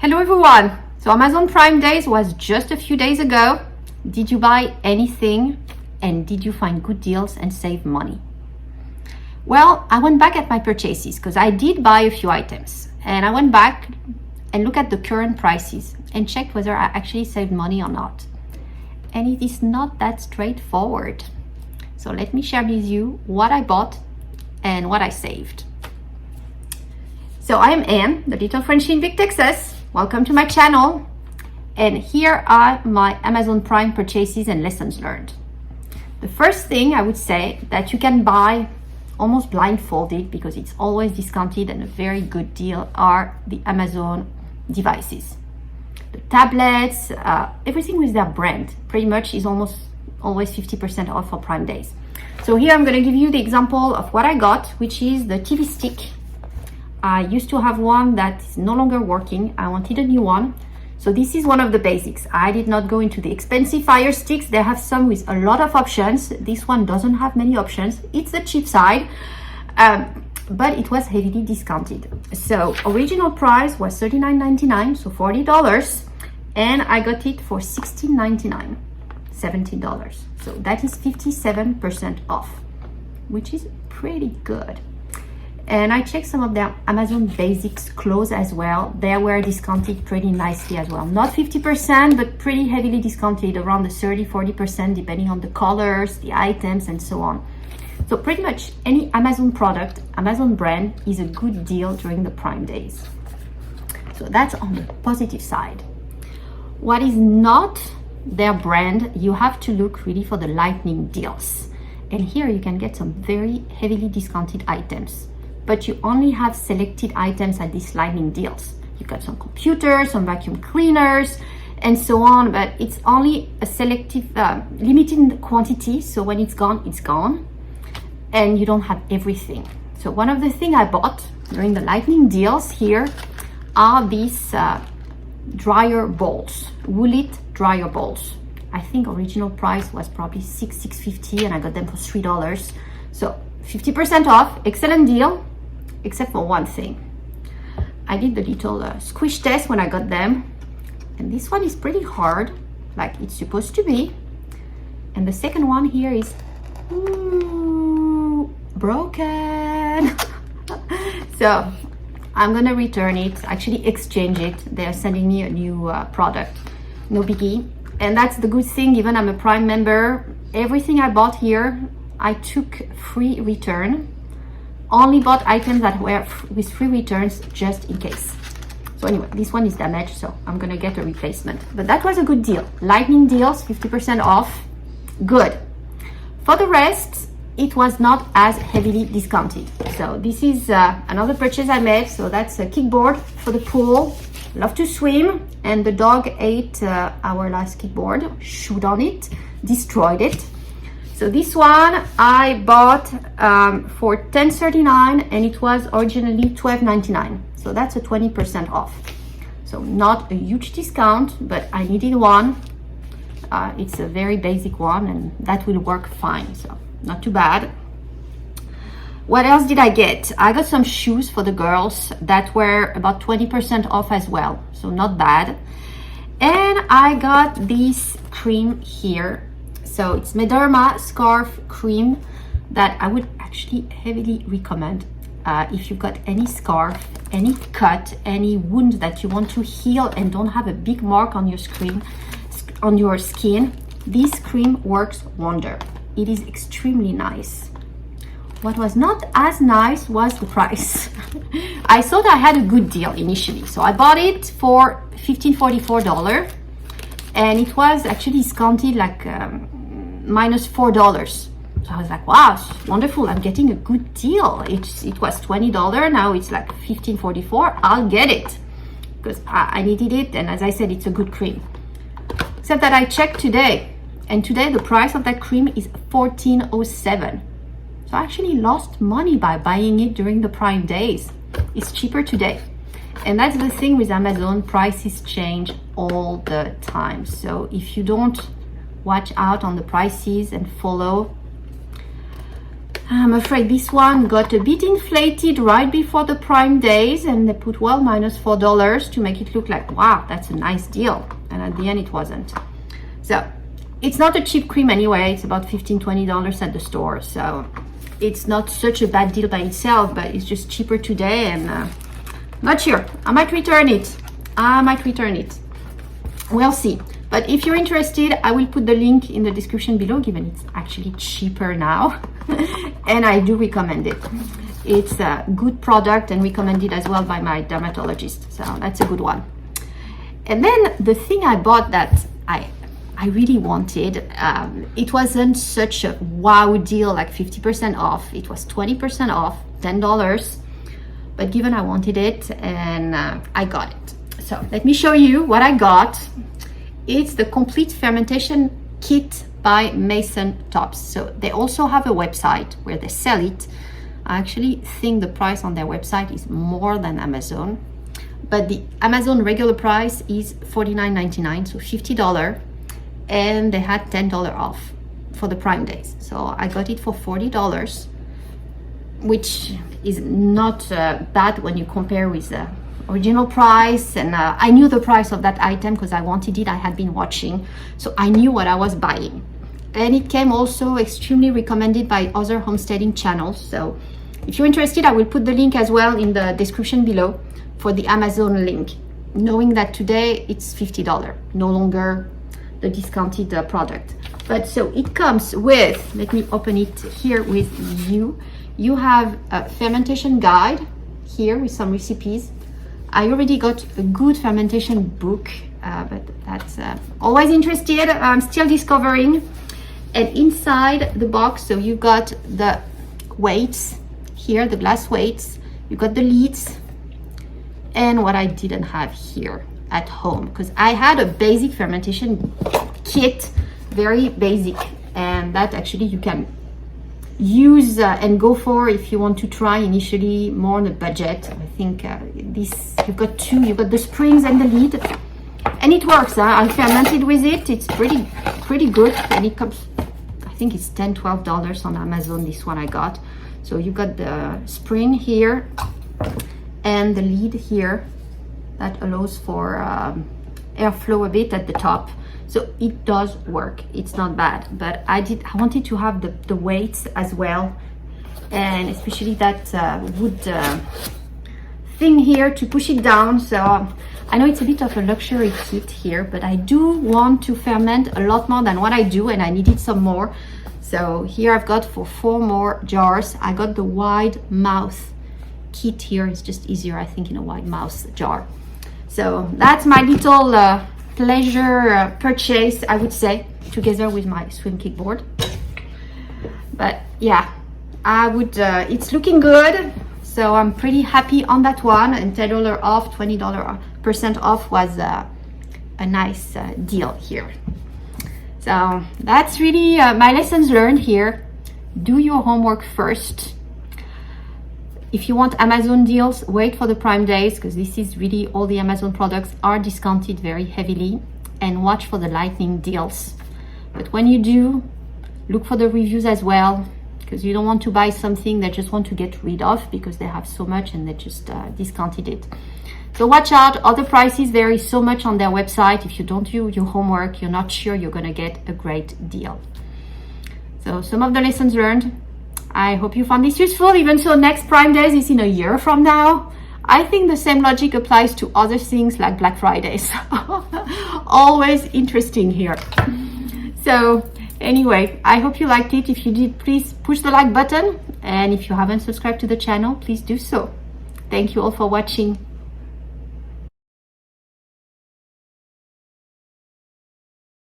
Hello everyone! So Amazon Prime Days was just a few days ago. Did you buy anything and did you find good deals and save money? Well, I went back at my purchases because I did buy a few items and I went back and looked at the current prices and checked whether I actually saved money or not. And it is not that straightforward. So let me share with you what I bought and what I saved. So I am Anne, the little Frenchie in Big Texas. Welcome to my channel. And here are my Amazon Prime purchases and lessons learned. The first thing I would say that you can buy almost blindfolded because it's always discounted and a very good deal are the Amazon devices. The tablets, everything with their brand pretty much is almost always 50% off for Prime Days. So here I'm going to give you the example of what I got, which is the TVStick. I used to have one that is no longer working. I wanted a new one. So this is one of the basics. I did not go into the expensive Fire Sticks. They have some with a lot of options. This one doesn't have many options. It's the cheap side, but it was heavily discounted. So original price was $39.99, so $40. And I got it for $16.99, $17. So that is 57% off, which is pretty good. And I checked some of their Amazon Basics clothes as well. They were discounted pretty nicely as well. Not 50%, but pretty heavily discounted, around the 30-40%, depending on the colors, the items, and so on. So pretty much any Amazon product, Amazon brand, is a good deal during the Prime Days. So that's on the positive side. What is not their brand, you have to look really for the Lightening deals. And here you can get some very heavily discounted items. But you only have selected items at these Lightening deals. You got some computers, some vacuum cleaners, and so on, but it's only a selective, limited quantity. So when it's gone, and you don't have everything. So one of the things I bought during the Lightening deals here are these dryer bowls, Woolite dryer bowls. I think original price was probably $6.50 and I got them for $3. So 50% off, excellent deal. Except for one thing. I did the little squish test when I got them, and this one is pretty hard, like it's supposed to be. And the second one here is broken. So I'm gonna return it, actually exchange it. They're sending me a new product, no biggie. And that's the good thing, even I'm a Prime member, everything I bought here, I took free return. Only bought items that were with free returns just in case. So anyway, this one is damaged, so I'm gonna get a replacement. But that was a good deal. Lightning deals, 50% off, good. For the rest, it was not as heavily discounted. So this is another purchase I made. So that's a kickboard for the pool. Love to swim, and the dog ate our last kickboard, chewed on it, destroyed it. So this one I bought for $10.39 and it was originally $12.99. So that's a 20% off. So not a huge discount, but I needed one. It's a very basic one and that will work fine. So not too bad. What else did I get? I got some shoes for the girls that were about 20% off as well. So not bad. And I got this cream here. So it's Mederma scarf cream that I would actually heavily recommend if you've got any scarf, any cut, any wound that you want to heal and don't have a big mark on your skin. This cream works wonder. It is extremely nice. What was not as nice was the price. I thought I had a good deal initially, so I bought it for $15.44 and it was actually discounted like minus $4. So I was like, wow, wonderful, I'm getting a good deal. It was $20, now it's like $15.44. I'll get it because I needed it, and as I said, it's a good cream. Except that I checked today, and today the price of that cream is $14.07. So I actually lost money by buying it during the Prime Days. It's cheaper today. And that's the thing with Amazon, prices change all the time. So if you don't watch out on the prices and follow, I'm afraid this one got a bit inflated right before the Prime days, and they put, well, minus $4 to make it look like, wow, that's a nice deal. And at the end, it wasn't. So it's not a cheap cream anyway. It's about $15–20 at the store. So it's not such a bad deal by itself, but it's just cheaper today, and not sure. I might return it. We'll see. But if you're interested, I will put the link in the description below, given it's actually cheaper now. And I do recommend it. It's a good product and recommended as well by my dermatologist. So that's a good one. And then the thing I bought that I really wanted, it wasn't such a wow deal, like 50% off. It was 20% off, $10. But given I wanted it, and I got it. So let me show you what I got. It's the complete fermentation kit by Masontops. So they also have a website where they sell it. I actually think the price on their website is more than Amazon, but the Amazon regular price is $49.99, so $50, and they had $10 off for the Prime days. So I got it for $40, which is not bad when you compare with the original price. And I knew the price of that item because I wanted it. I had been watching, so I knew what I was buying. And it came also extremely recommended by other homesteading channels. So if you're interested, I will put the link as well in the description below for the Amazon link, knowing that today it's $50, no longer the discounted product. But so it comes with, let me open it here with you. You have a fermentation guide here with some recipes. I already got a good fermentation book, but that's always interested. I'm still discovering. And inside the box, so you got the weights here, the glass weights, you got the lids, and what I didn't have here at home, because I had a basic fermentation kit, very basic, and that actually you can use and go for if you want to try initially more on a budget. I think this, you've got two, you've got the springs and the lid, and it works. I fermented with it. It's pretty good, and it comes, I think it's $10–12 on Amazon, this one I got. So you got the spring here and the lid here that allows for airflow a bit at the top. So it does work. It's not bad, but I wanted to have the weights as well, and especially that wood thing here to push it down. So I know it's a bit of a luxury kit here, but I do want to ferment a lot more than what I do, and I needed some more. So here I've got for 4 more jars. I got the wide mouth kit here. It's just easier, I think, in a wide mouth jar. So that's my little pleasure purchase, I would say, together with my swim kickboard. But yeah, I would, it's looking good. So I'm pretty happy on that one, and $10 off, 20% off was a nice deal here. So that's really my lessons learned here. Do your homework first. If you want Amazon deals, wait for the Prime days, because this is really all the Amazon products are discounted very heavily, and watch for the Lightning deals. But when you do, look for the reviews as well, because you don't want to buy something that just want to get rid of because they have so much and they just discounted it. So watch out, other prices vary so much on their website. If you don't do your homework, you're not sure you're gonna get a great deal. So some of the lessons learned. I hope you found this useful. Even so, next Prime days is in a year from now. I think the same logic applies to other things like Black Fridays. Always interesting here. So anyway, I hope you liked it. If you did, please push the like button. And if you haven't subscribed to the channel, please do so. Thank you all for watching.